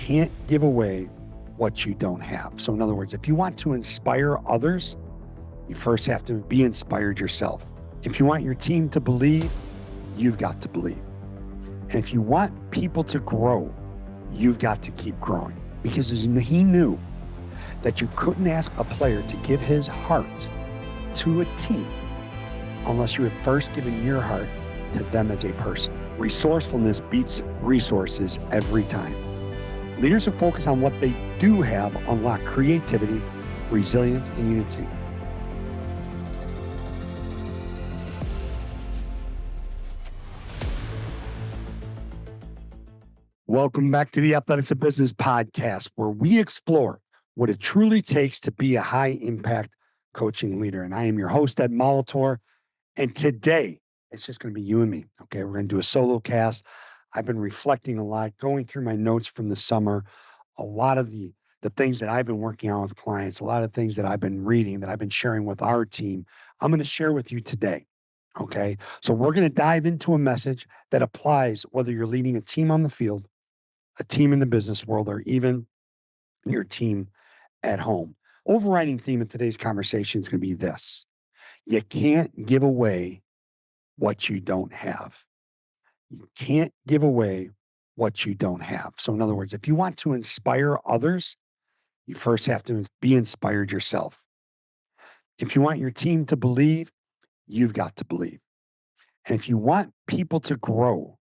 can't give away what you don't have. So in other words, if you want to inspire others, you first have to be inspired yourself. If you want your team to believe, you've got to believe. And if you want people to grow, you've got to keep growing. Because he knew that you couldn't ask a player to give his heart to a team unless you had first given your heart to them as a person. Resourcefulness beats resources every time. Leaders who focus on what they do have unlock creativity, resilience, and unity. Welcome back to the Athletics of Business podcast, where we explore what it truly takes to be a high-impact coaching leader. And I am your host, Ed Molitor. And today, it's just going to be you and me. Okay, we're going to do a solo cast. I've been reflecting a lot, going through my notes from the summer, a lot of the things that I've been working on with clients, a lot of things that I've been reading, that I've been sharing with our team. I'm going to share with you today. Okay, so we're going to dive into a message that applies whether you're leading a team on the field, a team in the business world, or even your team at home. Overriding theme of today's conversation is going to be this: you can't give away what you don't have. You can't give away what you don't have. So in other words, if you want to inspire others, you first have to be inspired yourself. If you want your team to believe, you've got to believe. And if you want people to grow,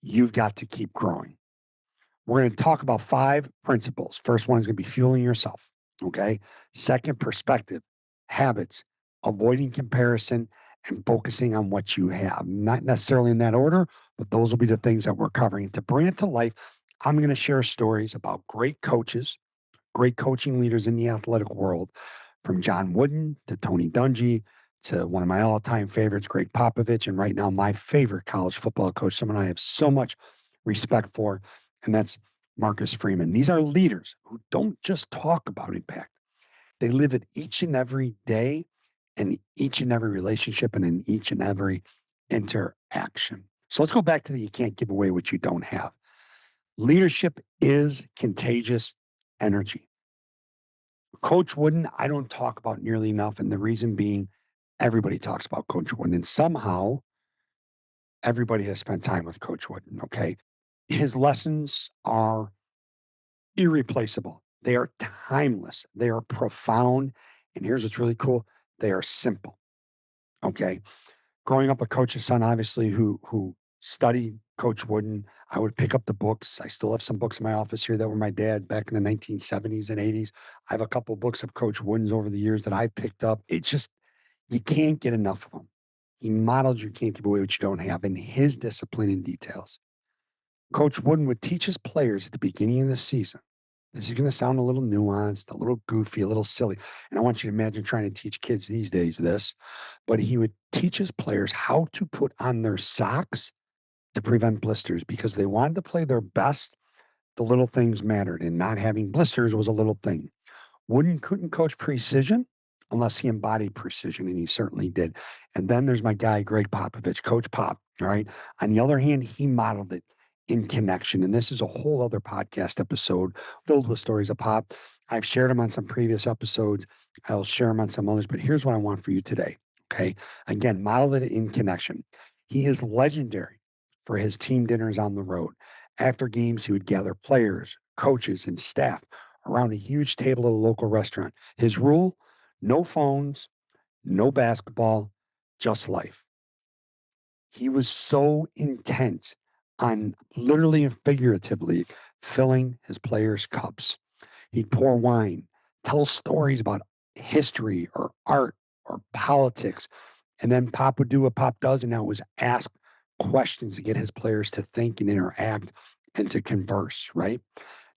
you've got to keep growing. We're going to talk about 5 principles. First one is going to be fueling yourself. Okay. Second, perspective, habits, avoiding comparison, and focusing on what you have. Not necessarily in that order, but those will be the things that we're covering. To bring it to life, I'm going to share stories about great coaches, great coaching leaders in the athletic world, from John Wooden to Tony Dungy to one of my all-time favorites, Greg Popovich, and right now my favorite college football coach, someone I have so much respect for, and that's Marcus Freeman. These are leaders who don't just talk about impact. They live it each and every day, in each and every relationship, and in each and every interaction. So let's go back to the you can't give away what you don't have. Leadership is contagious energy. Coach Wooden, I don't talk about nearly enough, and the reason being, everybody talks about Coach Wooden, and somehow everybody has spent time with Coach Wooden, okay? His lessons are irreplaceable. They are timeless. They are profound. And here's what's really cool: they are simple. Okay. Growing up a coach's son, obviously, who studied Coach Wooden, I would pick up the books. I still have some books in my office here that were my dad back in the 1970s and 80s. I have a couple of books of Coach Wooden's over the years that I picked up. It's just, you can't get enough of them. He modeled you can't give away what you don't have in his discipline and details. Coach Wooden would teach his players at the beginning of the season. This is going to sound a little nuanced, a little goofy, a little silly. And I want you to imagine trying to teach kids these days this, but he would teach his players how to put on their socks to prevent blisters, because they wanted to play their best. The little things mattered, and not having blisters was a little thing. Wooden couldn't coach precision unless he embodied precision, and he certainly did. And then there's my guy, Greg Popovich, Coach Pop, all right? On the other hand, he modeled it in connection. And this is a whole other podcast episode filled with stories of Pop. I've shared them on some previous episodes. I'll share them on some others, but here's what I want for you today. Okay. Again, model it in connection. He is legendary for his team dinners on the road. After games, he would gather players, coaches, and staff around a huge table at a local restaurant. His rule: no phones, no basketball, just life. He was so intent on, literally and figuratively, filling his players' cups. He'd pour wine, tell stories about history or art or politics. And then Pop would do what Pop does, and that was ask questions to get his players to think and interact and to converse, right?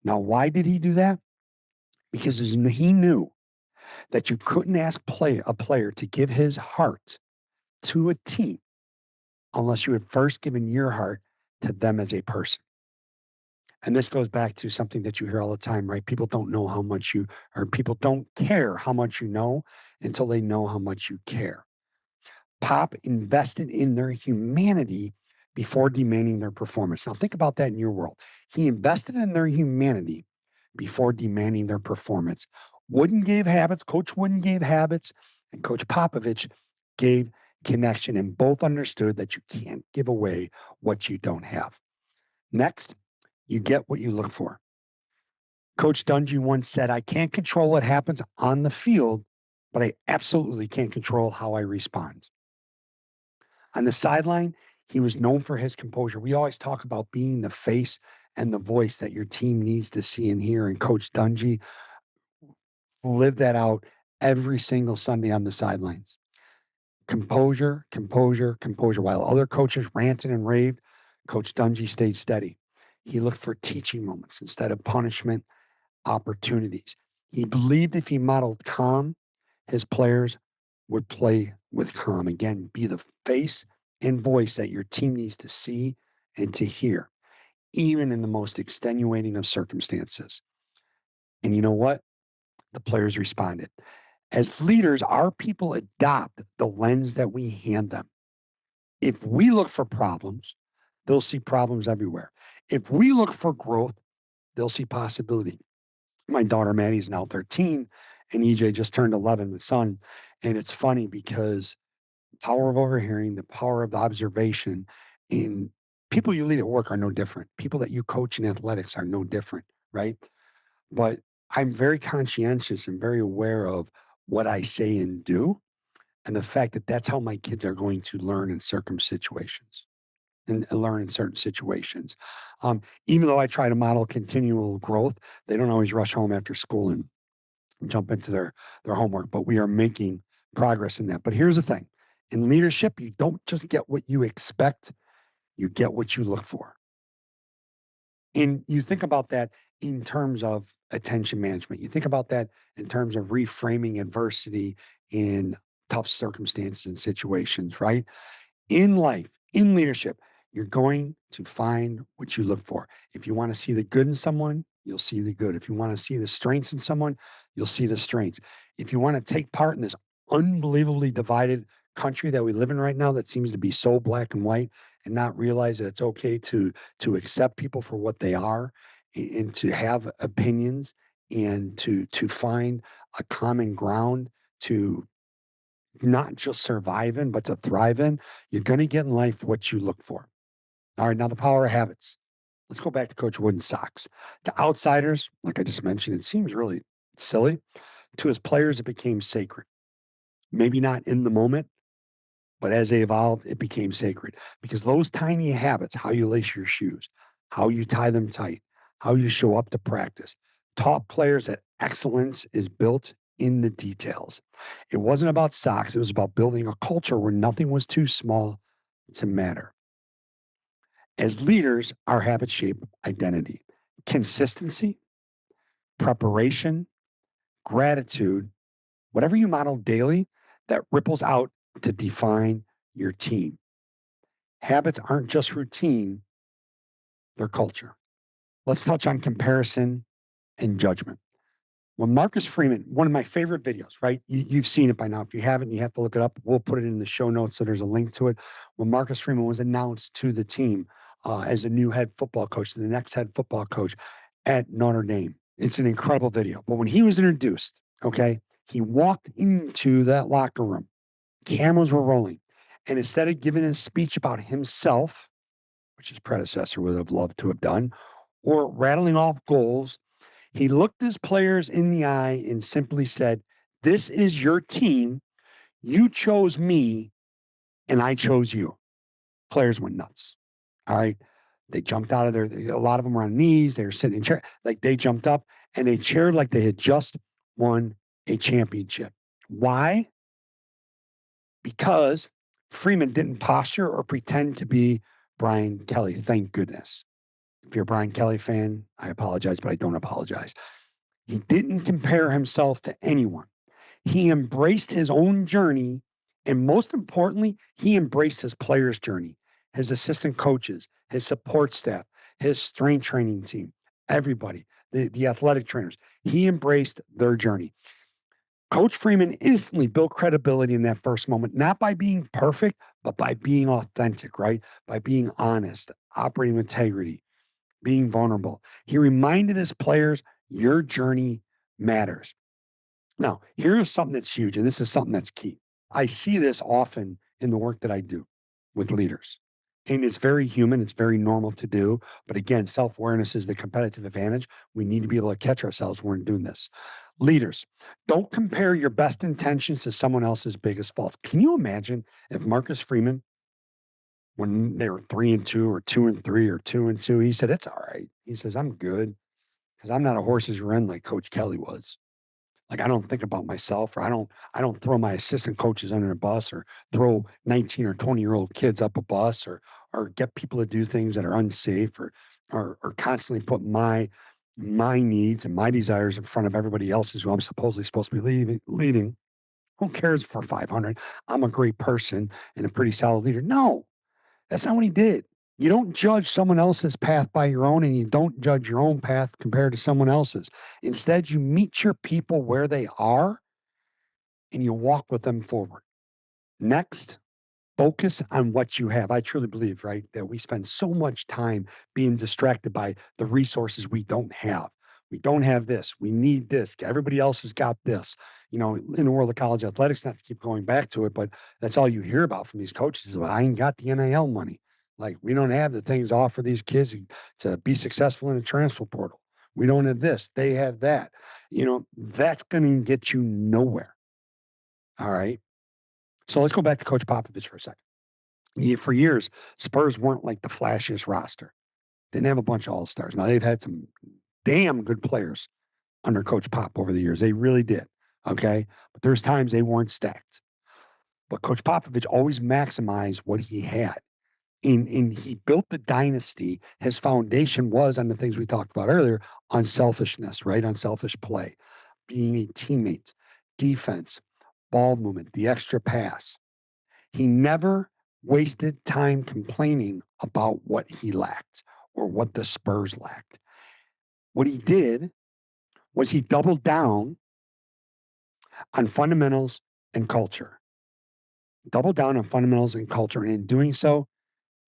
Now, why did he do that? Because he knew that you couldn't ask a player to give his heart to a team unless you had first given your heart to them as a person. And this goes back to something that you hear all the time, right? People don't know how much you, or people don't care how much you know until they know how much you care. Pop invested in their humanity before demanding their performance. Now, think about that in your world. He invested in their humanity before demanding their performance. Wooden gave habits, Coach Wooden gave habits, and Coach Popovich gave connection, and both understood that you can't give away what you don't have. Next, you get what you look for. Coach Dungy once said, I can't control what happens on the field, but I absolutely can't control how I respond. On the sideline, he was known for his composure. We always talk about being the face and the voice that your team needs to see and hear. And Coach Dungy lived that out every single Sunday on the sidelines. Composure, composure, composure. While other coaches ranted and raved, Coach Dungy stayed steady. He looked for teaching moments instead of punishment opportunities. He believed if he modeled calm, his players would play with calm. Again, be the face and voice that your team needs to see and to hear, even in the most extenuating of circumstances. And you know what? The players responded. As leaders, our people adopt the lens that we hand them. If we look for problems, they'll see problems everywhere. If we look for growth, they'll see possibility. My daughter Maddie's now 13 and EJ just turned 11, my son. And it's funny because power of overhearing, the power of the observation, and people you lead at work are no different. People that you coach in athletics are no different, right? But I'm very conscientious and very aware of what I say and do, and the fact that that's how my kids are going to learn in certain situations and learn in certain situations. Even though I try to model continual growth, they don't always rush home after school and jump into their homework, but we are making progress in that. But here's the thing. In leadership, you don't just get what you expect, you get what you look for. And you think about that in terms of attention management. You think about that in terms of reframing adversity in tough circumstances and situations, right? In life, in leadership, you're going to find what you look for. If you want to see the good in someone, you'll see the good. If you want to see the strengths in someone, you'll see the strengths. If you want to take part in this unbelievably divided country that we live in right now that seems to be so black and white and not realize that it's okay to accept people for what they are and to have opinions and to find a common ground to not just survive in, but to thrive in, you're going to get in life what you look for. All right, now the power of habits. Let's go back to Coach Wooden's socks. To outsiders, like I just mentioned, it seems really silly. To his players, it became sacred. Maybe not in the moment, but as they evolved, it became sacred because those tiny habits, how you lace your shoes, how you tie them tight, how you show up to practice, taught players that excellence is built in the details. It wasn't about socks. It was about building a culture where nothing was too small to matter. As leaders, our habits shape identity, consistency, preparation, gratitude, whatever you model daily, that ripples out to define your team. Habits aren't just routine, they're culture. Let's touch on comparison and judgment. When Marcus Freeman, one of my favorite videos, right? You've seen it by now. If you haven't, you have to look it up. We'll put it in the show notes so there's a link to it. When Marcus Freeman was announced to the team as a new head football coach, the next head football coach at Notre Dame. It's an incredible video. But when he was introduced, okay, he walked into that locker room. Cameras were rolling. And instead of giving a speech about himself, which his predecessor would have loved to have done, or rattling off goals, he looked his players in the eye and simply said, "This is your team. You chose me, and I chose you." Players went nuts. All right. They jumped out of there. A lot of them were on knees. They were sitting in chairs. Like they jumped up and they cheered like they had just won a championship. Why? Because Freeman didn't posture or pretend to be Brian Kelly. Thank goodness. If you're a Brian Kelly fan, I apologize, but I don't apologize. He didn't compare himself to anyone. He embraced his own journey. And most importantly, he embraced his players' journey, his assistant coaches, his support staff, his strength training team, everybody, the athletic trainers. He embraced their journey. Coach Freeman instantly built credibility in that first moment, not by being perfect, but by being authentic, right? By being honest, operating with integrity, being vulnerable. He reminded his players, your journey matters. Now, here's something that's huge, and this is something that's key. I see this often in the work that I do with leaders. And it's very human, it's very normal to do. But again, self awareness is the competitive advantage. We need to be able to catch ourselves when we're doing this. Leaders, don't compare your best intentions to someone else's biggest faults. Can you imagine if Marcus Freeman, when they were 3-2 or 2-3 or 2-2, he said, it's all right. He says, I'm good because I'm not a horse's run like Coach Kelly was. Like I don't think about myself, or I don't throw my assistant coaches under a bus, or throw 19 or 20-year-old kids up a bus, or get people to do things that are unsafe, or constantly put my needs and my desires in front of everybody else's who I'm supposedly supposed to be leading. Who cares for 500? I'm a great person and a pretty solid leader. No, that's not what he did. You don't judge someone else's path by your own, and you don't judge your own path compared to someone else's. Instead, you meet your people where they are and you walk with them forward. Next, focus on what you have. I truly believe, right, that we spend so much time being distracted by the resources we don't have. We don't have this. We need this. Everybody else has got this. In the world of college athletics, not to keep going back to it, but that's all you hear about from these coaches. Well, I ain't got the NIL money. Like, we don't have the things to offer these kids to be successful in a transfer portal. We don't have this. They have that. That's going to get you nowhere. All right. So let's go back to Coach Popovich for a second. For years, Spurs weren't like the flashiest roster. Didn't have a bunch of all-stars. Now, they've had some damn good players under Coach Pop over the years. They really did. Okay. But there's times they weren't stacked. But Coach Popovich always maximized what he had. And he built the dynasty. His foundation was on the things we talked about earlier: unselfishness, right? Unselfish play, being a teammate, defense, ball movement, the extra pass. He never wasted time complaining about what he lacked or what the Spurs lacked. What he did was he doubled down on fundamentals and culture. Doubled down on fundamentals and culture. And in doing so,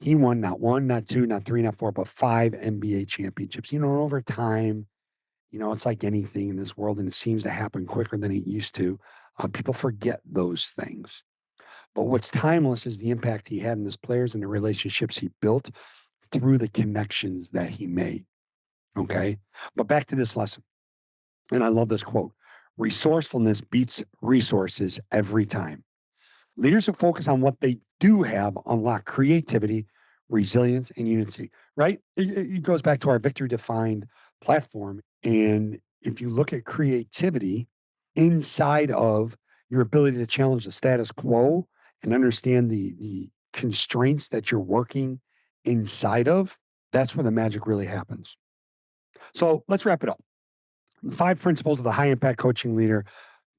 he won not one, not two, not three, not four, but 5 NBA championships. Over time, it's like anything in this world, and it seems to happen quicker than it used to. People forget those things. But what's timeless is the impact he had on his players and the relationships he built through the connections that he made. Okay. But back to this lesson. And I love this quote: resourcefulness beats resources every time. Leaders who focus on what they do have unlock creativity, resilience, and unity, right? It goes back to our victory defined platform. And if you look at creativity inside of your ability to challenge the status quo and understand the constraints that you're working inside of, that's where the magic really happens. So let's wrap it up. 5 principles of the high impact coaching leader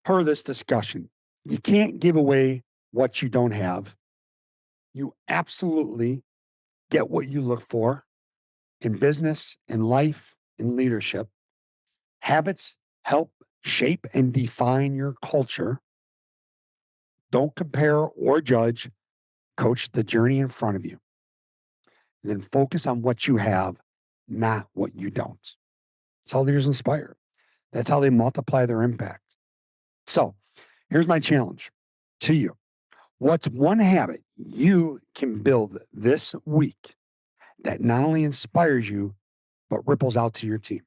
per this discussion. You can't give away what you don't have. You absolutely get what you look for in business, in life, in leadership. Habits help shape and define your culture. Don't compare or judge. Coach the journey in front of you. And then focus on what you have, not what you don't. That's how leaders inspire. That's how they multiply their impact. So here's my challenge to you. What's one habit you can build this week that not only inspires you, but ripples out to your team?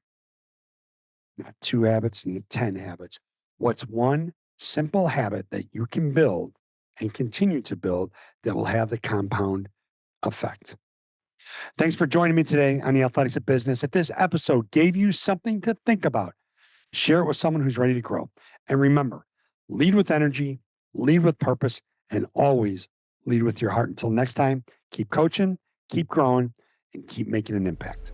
Not 2 habits, not 10 habits. What's one simple habit that you can build and continue to build that will have the compound effect? Thanks for joining me today on the Athletics of Business. If this episode gave you something to think about, share it with someone who's ready to grow. And remember, lead with energy, lead with purpose, and always lead with your heart. Until next time, keep coaching, keep growing, and keep making an impact.